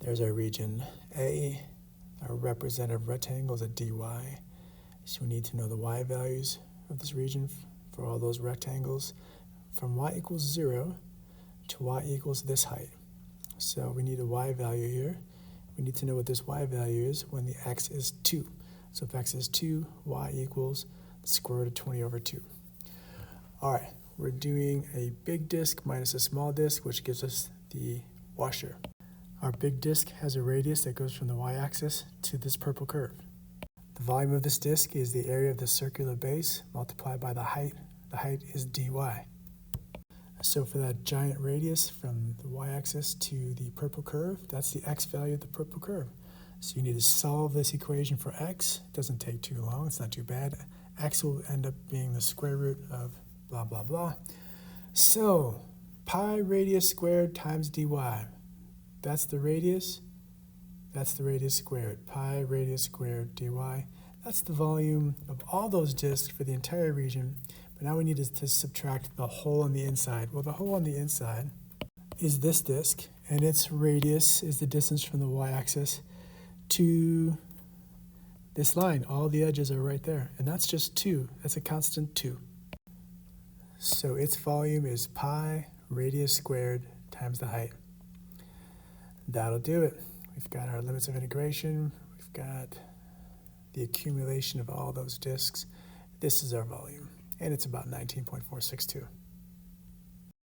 There's our region A. Our representative rectangle is a dy. So we need to know the y values of this region for all those rectangles from y equals 0 to y equals this height. So we need a y value here. We need to know what this y value is when the x is 2. So if x is 2, y equals the square root of 20 over 2. All right, we're doing a big disk minus a small disk, which gives us the washer. Our big disk has a radius that goes from the y-axis to this purple curve. The volume of this disk is the area of the circular base multiplied by the height. The height is dy. So for that giant radius from the y-axis to the purple curve, that's the x value of the purple curve. So you need to solve this equation for x. It doesn't take too long, it's not too bad. X will end up being the square root of blah, blah, blah. So pi radius squared times dy. That's the radius squared. Pi radius squared dy. That's the volume of all those disks for the entire region. But now we need to subtract the hole on the inside. Well, the hole on the inside is this disk, and its radius is the distance from the y-axis to this line. All the edges are right there, and that's just 2. That's a constant 2. So its volume is pi radius squared times the height. That'll do it. We've got our limits of integration. We've got the accumulation of all those disks. This is our volume, and it's about 19.462.